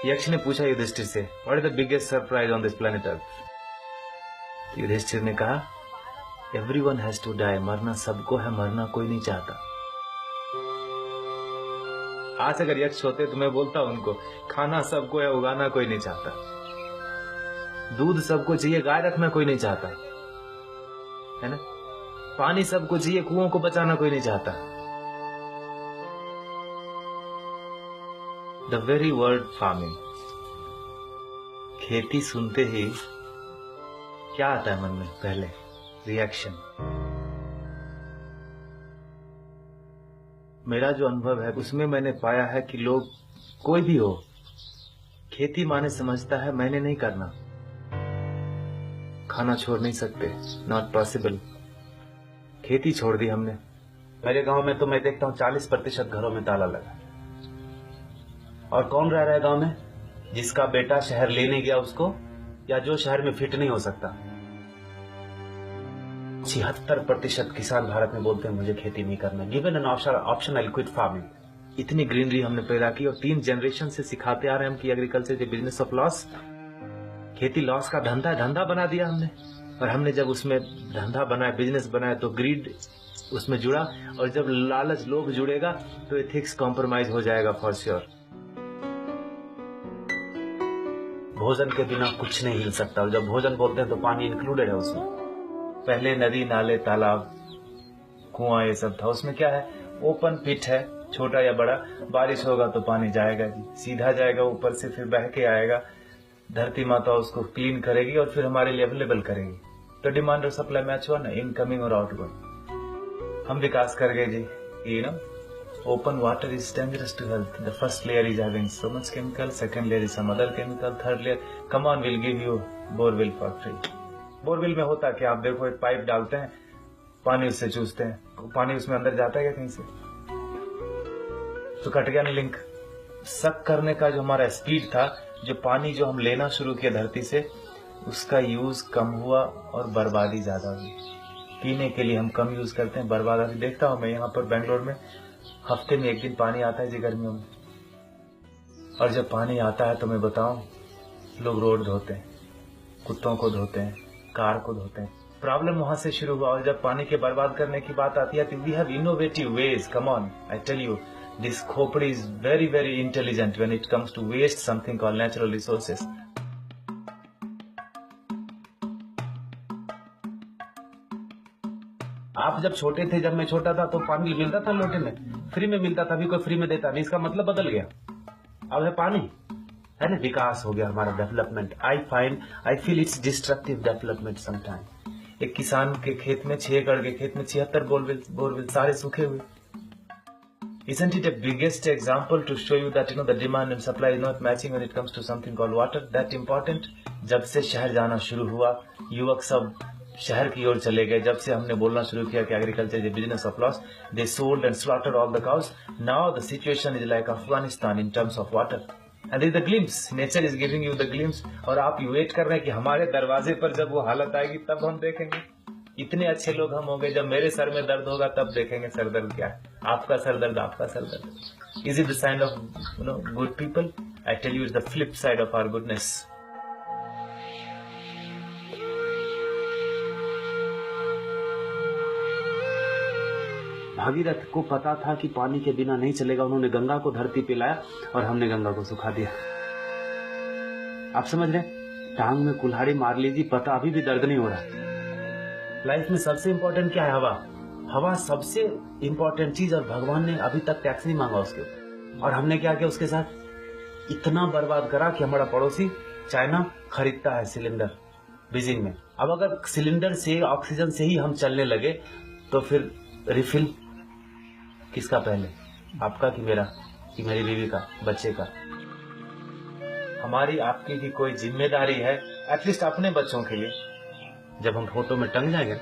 यक्ष ने पूछा युधिष्ठिर से, what is the biggest surprise on this planet earth? Yudhishthira ने कहा, एवरीवन हैज टू डाई, मरना सबको है, मरना कोई नहीं चाहता। आज अगर यक्ष होते तो मैं बोलता उनको, खाना सबको है, उगाना कोई नहीं चाहता, दूध सबको चाहिए, गाय रखना कोई नहीं चाहता, है ना, पानी सबको चाहिए, कुओं को बचाना कोई नहीं चाहता। द वेरी वर्ड फार्मिंग, खेती सुनते ही क्या आता है मन में? पहले रिएक्शन। मेरा जो अनुभव है उसमें मैंने पाया है कि लोग, कोई भी हो, खेती माने समझता है मैंने नहीं करना, खाना छोड़ नहीं सकते, नॉट पॉसिबल। खेती छोड़ दी हमने। मेरे गांव में तो मैं देखता हूं 40% घरों में ताला लगा। और कौन रह रहा है गांव में? जिसका बेटा शहर लेने गया उसको, या जो शहर में फिट नहीं हो सकता। 76% किसान भारत में बोलते हैं मुझे खेती नहीं करना। Given an option I quit farming. इतनी ग्रीनरी हमने पैदा की और 3 जनरेशन से सिखाते आ रहे हैं हम कि agriculture is business of loss. खेती लॉस का धंधा है, धंधा बना दिया हमने। और हमने जब उसमें धंधा बनाया, बिजनेस बनाया, तो ग्रीड उसमें जुड़ा, और जब लालच, लोभ जुड़ेगा तो एथिक्स कॉम्प्रोमाइज हो जाएगा फॉर श्योर। भोजन के बिना कुछ नहीं हिल सकता, और जब भोजन बोलते हैं तो पानी इंक्लूडेड है उसमें। पहले नदी, नाले, तालाब, कुआं, ये सब था। उसमें क्या है? ओपन पिट है, छोटा या बड़ा। बारिश होगा तो पानी जाएगा जी, सीधा जाएगा ऊपर से, फिर बह के आएगा। धरती माता उसको क्लीन करेगी और फिर हमारे लिए अवेलेबल करेगी। तो डिमांड और सप्लाई मैच हुआ ना, इनकमिंग और आउटगोइंग। हम विकास कर गए जी, you know. Open water is dangerous to health. The first layer is having so much chemical, second layer is some other chemical, third layer, come on, we'll give you borewell for free. Borewell में होता क्या? आप देखो, एक pipe डालते हैं, पानी उससे चूसते हैं, पानी उसमें अंदर जाता है क्या कहीं से? तो कट गया ना लिंक। सक करने का जो हमारा स्पीड था, जो पानी जो हम लेना शुरू किया धरती से, उसका यूज कम हुआ और बर्बादी ज्यादा हुई। पीने के लिए हम कम यूज करते हैं, बर्बादी देखता हूं मैं यहाँ पर बेंगलोर में। हफ्ते में 1 दिन पानी आता है जी गर्मियों में, और जब पानी आता है तो मैं बताऊं, लोग रोड धोते हैं, कुत्तों को धोते हैं, कार को धोते हैं। प्रॉब्लम वहां से शुरू हुआ। और जब पानी के बर्बाद करने की बात आती है तो we have innovative ways. Come on, I tell you, this खोपड़ी is very very intelligent when it comes to waste something called natural resources. आप जब छोटे थे, जब मैं छोटा था, तो पानी मिलता था लोटे में, फ्री में मिलता था। अभी कोई फ्री में देता नहीं, इसका मतलब बदल गया। अब है पानी, है ना। विकास हो गया हमारा, development. I feel it's destructive development sometime. एक किसान के खेत में, 6 एकड़ के खेत में 76 बोरवेल सारे सूखे हुए। Isn't it a biggest example to show you that, you know, the demand and supply is not matching when it comes to something called water? That important? जब से शहर जाना शुरू हुआ, युवक सब शहर की ओर चले गए। जब से हमने बोलना शुरू किया कि agriculture is business of loss, they sold and slaughtered all the cows. Now the situation is like Afghanistan in terms of water, and is the glimpse, nature is giving you the glimpse. और आप wait कर रहे हैं कि हमारे दरवाजे पर जब वो हालत आएगी तब हम देखेंगे। इतने अच्छे लोग हम होंगे, जब मेरे सर में दर्द होगा तब देखेंगे सर दर्द क्या है। आपका सर दर्द, आपका सर दर्द। Is it the sign of, you know, good people? I tell you, is the flip side of our goodness. Bhagirath को पता था कि पानी के बिना नहीं चलेगा। उन्होंने गंगा को धरती पे लाया और हमने गंगा को सुखा दिया। आप समझ रहे? टांग में कुल्हाड़ी मार लीजिए, पता अभी भी दर्द नहीं हो रहा। लाइफ में सबसे इंपॉर्टेंट क्या है? हवा। हवा सबसे इंपॉर्टेंट चीज, और भगवान ने अभी तक टैक्स नहीं मांगा उसके ऊपर। और हमने क्या किया उसके साथ? इतना बर्बाद करा कि हमारा पड़ोसी चाइना खरीदता है सिलेंडर बीजिंग में। अब अगर सिलेंडर से, ऑक्सीजन से ही हम चलने लगे तो फिर रिफिल किसका पहले? आपका कि मेरा, कि मेरी बीवी का, बच्चे का? हमारी आपकी भी कोई जिम्मेदारी है, एटलीस्ट अपने बच्चों के लिए। जब हम फोटो में टंग जाएंगे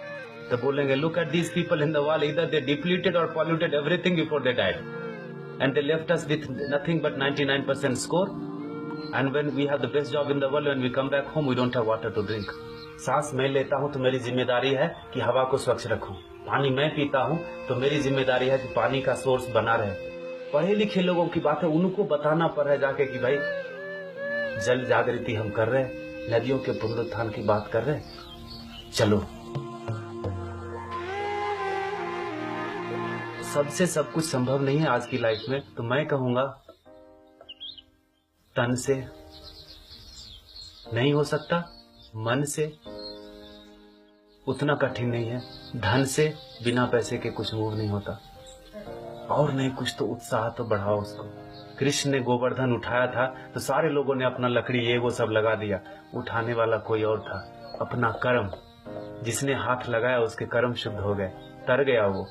तो बोलेंगे, look at these people in the wall, either they depleted और polluted everything before they died, and they left us with nothing but 99% score, and when we have the best job in the world, when we come back home we don't have water to drink. सांस मैं लेता हूं तो मेरी जिम्मेदारी है कि हवा को स्वच्छ रखूं। पानी मैं पीता हूं तो मेरी जिम्मेदारी है कि पानी का सोर्स बना रहे। पढ़े लिखे लोगों की बात है, उनको बताना पड़ रहा है जाके कि भाई जल जागृति हम कर रहे हैं, नदियों के पुनरुत्थान की बात कर रहे हैं। चलो, सबसे सब कुछ संभव नहीं है आज की लाइफ में, तो मैं कहूंगा तन से नहीं हो सकता, मन से उतना कठिन नहीं है, धन से बिना पैसे के कुछ मूव नहीं होता, और नहीं कुछ तो उत्साह तो बढ़ाओ उसको। कृष्ण ने गोवर्धन उठाया था तो सारे लोगों ने अपना लकड़ी ये वो सब लगा दिया, उठाने वाला कोई और था। अपना कर्म, जिसने हाथ लगाया उसके कर्म शुद्ध हो गए, तर गया वो।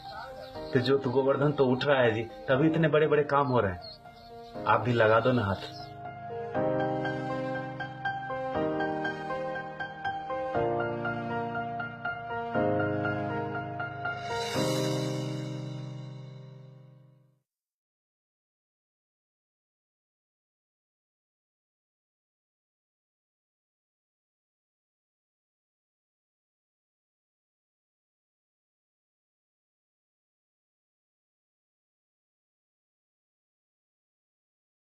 तो गोवर्धन तो उठ रहा है जी, तभी इतने बड़े बड़े काम हो रहे हैं। आप भी लगा दो ना हाथ।